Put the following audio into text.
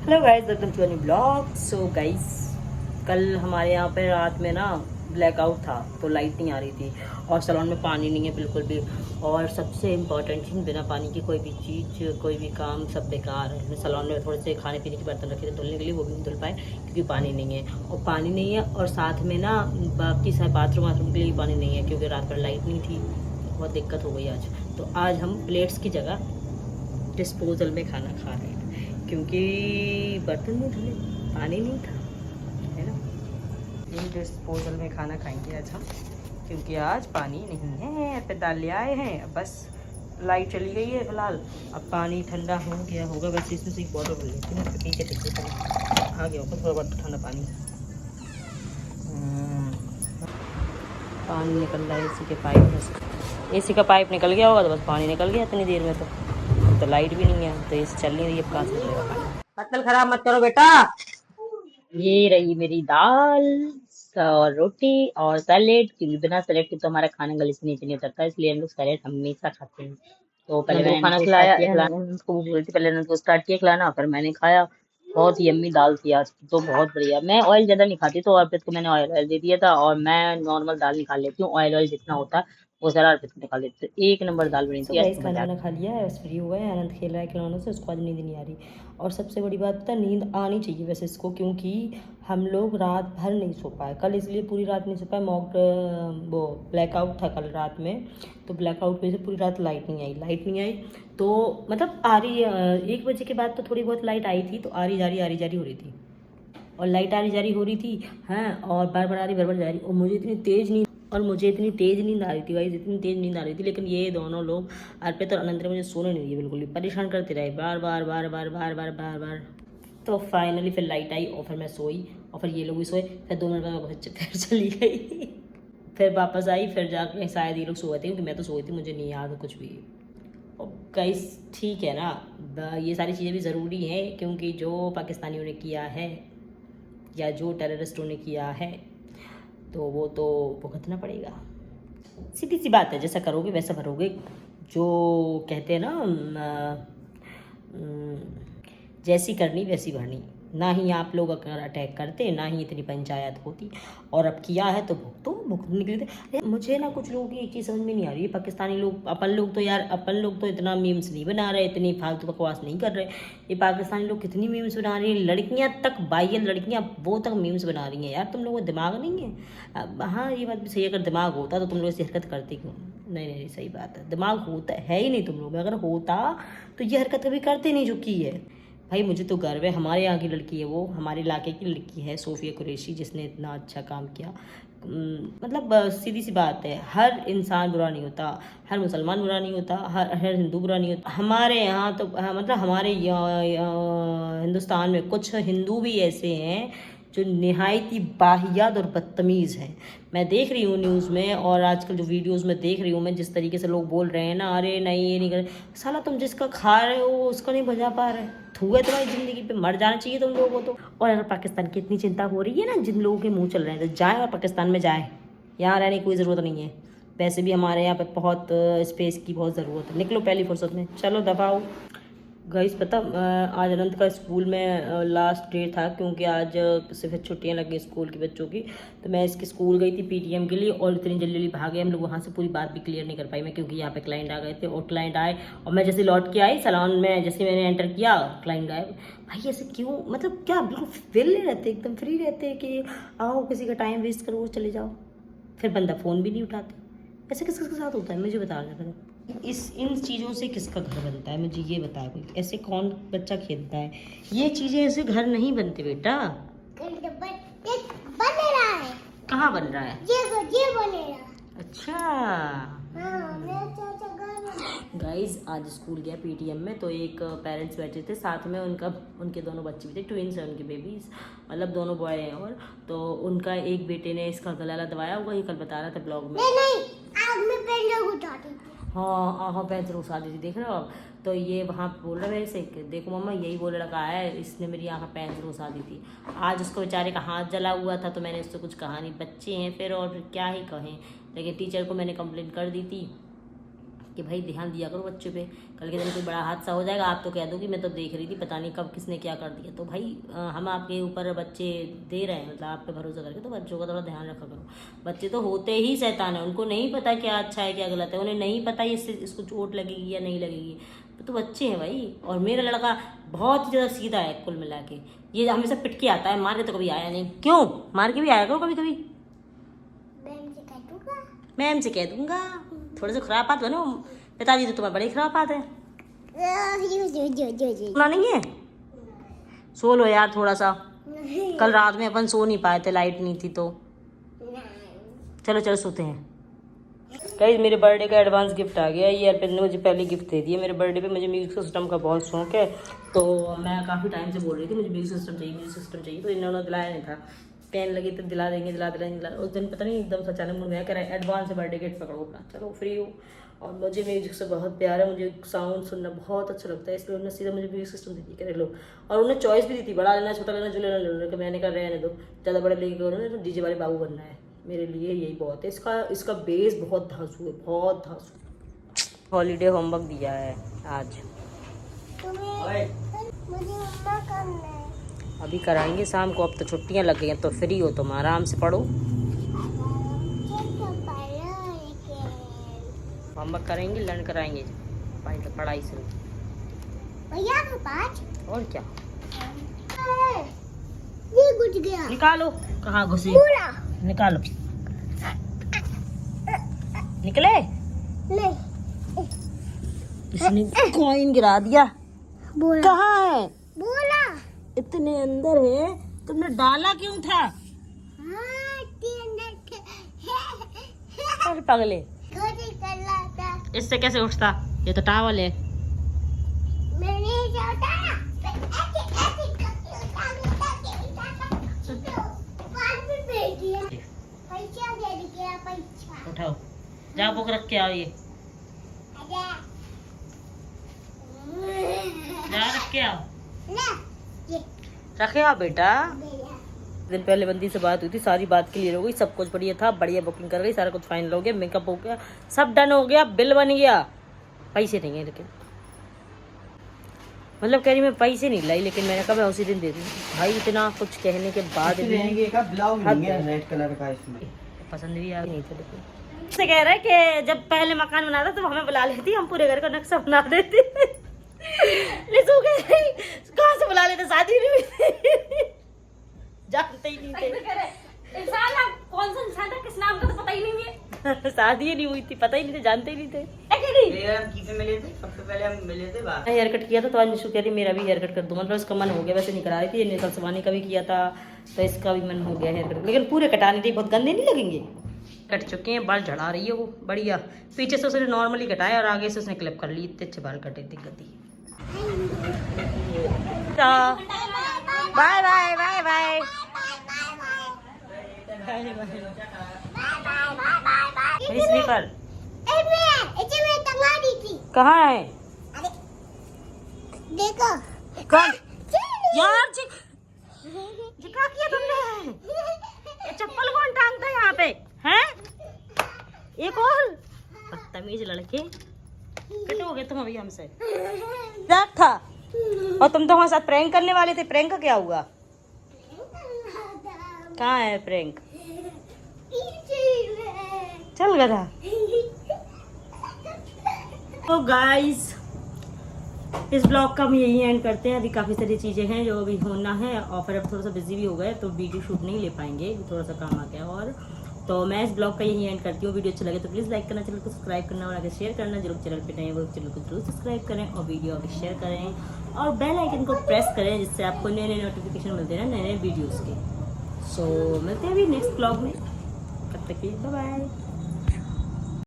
Hello guys, welcome to new blog. So guys, कल हमारे यहाँ पे रात में ना ब्लैकआउट था, तो लाइट नहीं आ रही थी और सैलून में पानी नहीं है बिल्कुल भी। और सबसे इम्पॉर्टेंट चीज़, बिना पानी की कोई भी चीज़, कोई भी काम सब बेकार है। मैं सैलून में थोड़े से खाने पीने के बर्तन रखे थे धुलने के लिए, वो भी नहीं धुल पाए क्योंकि पानी नहीं है। और पानी नहीं है और साथ में ना बाकी सारे बाथरूम के लिए भी पानी नहीं है क्योंकि रात भर लाइट नहीं थी। बहुत दिक्कत हो गई आज। तो आज हम प्लेट्स की जगह डिस्पोजल में खाना खा रहे हैं क्योंकि बर्तन नहीं धुले, पानी नहीं था, है ना। ये डिस्पोजल में खाना खाएंगे आज हम क्योंकि आज पानी नहीं है। फिर दाल ले आए हैं, अब बस लाइट चली गई है फिलहाल। अब पानी ठंडा हो गया होगा, बस इसमें से एक बॉटल भर लेती हूँ, फिर पी के देखते हैं। आ गया होगा थोड़ा बहुत ठंडा पानी। पानी निकल रहा है एसी के पाइप में से। एसी का पाइप निकल गया होगा तो बस पानी निकल गया इतनी देर में। तो लाइट भी नहीं है तो एसी चल नहीं रही है, कहाँ से निकलेगा पानी। बर्तन खराब मत करो बेटा। ये रही मेरी दाल और रोटी और सैलेड, क्योंकि बिना सैलेड के तो हमारा खाना गले से नीचे नहीं उतरता, इसलिए हम लोग सैलेड हमेशा खाते हैं। तो पहले मैंने खाना खिलाया, उसको भूख रही थी, पहले उनको स्टार्ट किया खिलाना, फिर मैंने खाया। बहुत यम्मी दाल थी आज की, तो बहुत बढ़िया। मैं ऑयल ज़्यादा नहीं खाती तो अर्पित को मैंने ऑयल दे दिया था, और मैं नॉर्मल दाल नहीं खा लेती हूँ, ऑयल जितना होता है वो सारा अर्पित को निकाल लेती हूँ। एक नंबर दाल बनी थी। गाइस, खाना खा लिया है, बस फ्री हुआ है। आनंद खेल रहा है खिलौनों से, उसको आज नींद नहीं आ रही। और सबसे बड़ी बात था, नींद आनी चाहिए वैसे इसको, क्योंकि हम लोग रात भर नहीं सो पाए कल, इसलिए पूरी रात नहीं सो पाए। वो ब्लैकआउट था कल रात में, तो ब्लैकआउट की वजह से पूरी रात लाइट नहीं आई। तो मतलब आ रही 1 बजे के बाद तो थोड़ी बहुत लाइट आई थी, तो आ रही जा रही हो रही थी, और लाइट आ रही जा रही हो रही थी, हैं, और बार बार आ रही, बार बार जा रही। और मुझे इतनी तेज़ नींद आ रही थी भाई, इतनी तेज़ नींद आ रही थी। लेकिन ये दोनों लोग अर्पित और अनंत ने मुझे सोने नहीं दिए, बिल्कुल भी परेशान करते रहे, बार बार बार बार बार बार बार बार। तो फाइनली फिर लाइट आई और फिर मैं सोई, और फिर ये लोग भी सोए। फिर 2 मिनट बाद फिर चली गई। फिर वापस आई, फिर जाके शायद ये लोग सोए थे क्योंकि मैं तो सोई थी, मुझे नहीं याद कुछ भी। और गाइस ठीक है ना, ये सारी चीज़ें भी ज़रूरी हैं क्योंकि जो पाकिस्तानियों ने किया है या जो टेररिस्टों ने किया है तो वो तो भुगतना पड़ेगा। सीधी सी बात है, जैसा करोगे वैसा भरोगे। जो कहते हैं ना, जैसी करनी वैसी भरनी। ना ही आप लोग अगर अटैक करते, ना ही इतनी पंचायत होती, और अब किया है तो भुगतने के लिए। मुझे ना कुछ लोगों की एक चीज़ समझ में नहीं आ रही है, पाकिस्तानी लोग, अपन लोग तो इतना मीम्स नहीं बना रहे, इतनी फालतू बकवास नहीं कर रहे। ये पाकिस्तानी लोग कितनी मीम्स बना रही है, लड़कियां तक, बाह्य लड़कियां वो तक मीम्स बना रही हैं। यार तुम लोगों को दिमाग नहीं है? हाँ, ये बात भी सही है, अगर दिमाग होता तो तुम लोग ऐसी हरकत करते क्यों? नहीं, सही बात है, दिमाग होता है ही नहीं तुम लोग में। अगर होता तो ये हरकत कभी करते नहीं जो की है। भाई मुझे तो गर्व है, हमारे यहाँ की लड़की है वो, हमारे इलाके की लड़की है सोफिया कुरैशी, जिसने इतना अच्छा काम किया। मतलब सीधी सी बात है, हर इंसान बुरा नहीं होता, हर मुसलमान बुरा नहीं होता, हर हिंदू बुरा नहीं होता। हमारे यहाँ तो मतलब हमारे हिंदुस्तान में कुछ हिंदू भी ऐसे हैं जो निहायत ही बाहियात और बदतमीज़ हैं। मैं देख रही हूँ न्यूज़ में, और आजकल जो वीडियोस में देख रही हूँ मैं, जिस तरीके से लोग बोल रहे हैं ना, अरे नहीं ये नहीं कर, साला तुम जिसका खा रहे हो उसका नहीं बजा पा रहे, थूए तुम्हारी ज़िंदगी पे, मर जाना चाहिए तुम लोगों को तो। और अगर पाकिस्तान की इतनी चिंता हो रही है ना, जिन लोगों के मुँह चल रहे हैं, तो जाएँ और पाकिस्तान में जाएँ, यहाँ रहने की कोई ज़रूरत नहीं है। वैसे भी हमारे यहाँ पर बहुत स्पेस की बहुत ज़रूरत है, निकलो पहली फुर्सत में, चलो दबाओ। गाइस पता, आज अनंत का स्कूल में लास्ट डे था क्योंकि आज सिर्फ छुट्टियां लगी स्कूल के बच्चों की। तो मैं इसके स्कूल गई थी पीटीएम के लिए, और इतनी जल्दी भागे हम लोग वहाँ से, पूरी बात भी क्लियर नहीं कर पाई मैं क्योंकि यहाँ पे क्लाइंट आ गए थे। और क्लाइंट आए और मैं जैसे लौट के आई सैलून में, जैसे मैंने एंटर किया क्लाइंट गायब। भाई ऐसे क्यों, मतलब क्या बिल्कुल वेले रहते, एकदम फ्री रहते कि आओ किसी का टाइम वेस्ट करो चले जाओ, फिर बंदा फ़ोन भी नहीं उठाते। ऐसे किसके साथ होता है मुझे बता रहा था। इन चीज़ों से किसका घर बनता है मुझे ये बताया कोई, ऐसे कौन बच्चा खेलता है? ये चीज़ें ऐसे घर नहीं बनते बेटा। बन रहा है, कहाँ बन रहा है? ये बनेगा। अच्छा गाइज, आज स्कूल गया पीटीएम में, तो एक पेरेंट्स बैठे थे साथ में, उनके दोनों बच्चे भी थे, ट्विंस हैं उनके बेबीज, मतलब दोनों बॉय हैं। और तो उनका एक बेटे ने इसका गला दबाया हुआ, ये कल बता रहा था ब्लॉग में। नहीं, आग में पेंसिल उठाती थी। हाँ पेंसिल उठा दी थी, देख रहे हो आप? तो ये वहाँ बोल रहा है मेरे से, देखो मम्मा यही बोलने लगा है, इसने मेरी यहाँ पेंसिल उठा दी थी। आज उसको बेचारे का हाथ जला हुआ था, तो मैंने उससे कुछ कहा नहीं, बच्चे हैं फिर, और क्या ही कहें। लेकिन टीचर को मैंने कंप्लेंट कर दी थी कि भाई ध्यान दिया करो बच्चों पे, कल के दिन कोई बड़ा हादसा हो जाएगा आप तो कह दो कि मैं तो देख रही थी, पता नहीं कब किसने क्या कर दिया। तो भाई हम आपके ऊपर बच्चे दे रहे हैं, मतलब आप पे भरोसा करके, तो बच्चों का थोड़ा ध्यान रखा करो। बच्चे तो होते ही शैतान है, उनको नहीं पता क्या अच्छा है क्या गलत है, उन्हें नहीं पता इसको चोट लगेगी या नहीं लगेगी, तो बच्चे हैं भाई। और मेरा लड़का बहुत ही ज़्यादा सीधा है कुल मिला के, ये हमेशा पिट के आता है, मार के तो कभी आया नहीं। क्यों मार के भी आया करो कभी कभी, मैम से कह दूंगा। थोड़े से खराब बात बनो, पिताजी तो तुम्हारे बड़े खराब बात है सुना नहीं है। सो लो यार थोड़ा सा, कल रात में अपन सो नहीं पाए थे, लाइट नहीं थी तो चलो चलो सोते हैं। गाइस मेरे बर्थडे का एडवांस गिफ्ट आ गया, ये पेन ने मुझे पहले गिफ्ट दे दिया। मेरे बर्थडे पे मुझे म्यूजिक सिस्टम का बहुत शौक है, तो मैं काफ़ी टाइम से बोल रही थी मुझे म्यूजिक सिस्टम चाहिए, तो इन्होंने दिलाया नहीं था। पेन लगी तो दिला देंगे। उस दिन पता नहीं एकदम से अचानक मुझे कह रहा है एडवांस बर्थडे गिफ्ट पकड़ो अपना, चलो फ्री हो। और मुझे म्यूजिक से बहुत प्यार है, मुझे साउंड सुनना बहुत अच्छा लगता है, इसलिए उन्होंने सीधा मुझे म्यूजिक सिस्टम दे दी, कह लो। और उन्हें चॉइस भी दी थी, बड़ा लेना छोटा लेना जो लेना ले लो, मैंने कहा रहने दो, ज़्यादा बड़े लेके उन्होंने तो डीजे वाले बाबू बनना है, मेरे लिए यही बहुत है। इसका बेस बहुत धांसू है, बहुत धांसू। हॉलीडे होमवर्क दिया है आज, अभी कराएंगे शाम को, अब तो छुट्टियां लग गई हैं तो फ्री हो तुम, आराम से पढ़ो। होमवर्क करेंगे, लर्न कराएंगे, पढ़ाई से और क्या। ये घुस गया, निकालो। कहाँ घुसे, निकालो, निकले नहीं, इसने कॉइन गिरा दिया। कहाँ है, बोला इतने अंदर है, तुमने डाला क्यों था। अरे पगले, इससे कैसे उठता, ये तो टावल है। उठाओ, जाओ बुक रख के आओ, ये जा रख के आओ, रखे आओ बेटा। दिन पहले बंदी से बात हुई थी, सारी बात क्लियर हो गई, सब कुछ बढ़िया था, बढ़िया बुकिंग कर गई, सारा कुछ फाइनल हो गया, मेकअप हो गया, सब डन हो गया, बिल बन गया। पैसे नहीं है लेकिन, मतलब कह रही मैं पैसे नहीं लाई, लेकिन मैंने कहा मैं उसी दिन दे दूँ। भाई इतना कुछ कहने के बाद रेड कलर का इसमें पसंद भी आ नहीं था, लेकिन से कह रहा है कि जब पहले मकान बना था तो हमें बुला लेती, हम पूरे घर का नक्शा बना देते। कहाँ से बुला लेते, शादी नहीं हुई, जानते ही नहीं थे। इंसान कौन सा इंसान था, किस नाम का तो पता ही नहीं है। शादी नहीं हुई थी, पता ही नहीं थे, जानते ही नहीं थे। मिले थे, सबसे पहले हम मिले थे बात। हेयर कट किया था तो आज निशु कह रही मेरा भी हेयर कट कर दो, मतलब इसका मन हो गया, वैसे नहीं करा रही थी, निकल सवानी का भी किया था तो इसका भी मन हो गया हेयर कट, लेकिन पूरे कटाने थे, बहुत गंदे नहीं लगेंगे। कट चुके हैं, बाल झड़ा रही है वो बढ़िया, पीछे से उसने नॉर्मली कटाया और आगे से उसने क्लिप कर ली, इतने अच्छे बाल कटे थे गद्दी। Bye bye bye bye, slipper कहाँ है, देखो कौन यार क्या किया तुमने, चप्पल कौन टांगता है यहाँ पे हैं, एक और बदतमीज लड़के, कटोगे तुम अभी हमसे, मजाक था। और तुम तो हमारे साथ प्रैंक करने वाले थे, प्रैंक का क्या हुआ, कहाँ है प्रैंक, चल गया। तो गाइस इस ब्लॉग का हम यही एंड करते हैं, अभी काफ़ी सारी चीज़ें हैं जो अभी होना है, और फिर अब थोड़ा सा बिजी भी हो गए तो वीडियो शूट नहीं ले पाएंगे, थोड़ा सा काम आ गया। और तो मैं इस ब्लॉग का यही एंड करती हूँ, वीडियो अच्छा लगे तो प्लीज़ लाइक करना, चैनल को सब्सक्राइब करना और आगे शेयर करना, जो लोग चैनल पे नए हैं वो चैनल को जरूर सब्सक्राइब करें और वीडियो आगे शेयर करें और बेल आइकन को प्रेस करें, जिससे आपको नए नए नोटिफिकेशन मिलते हैं नए नए वीडियोज़ के। सो मिलते हैं अभी नेक्स्ट ब्लॉग में, तब तक के लिए बाय बाय।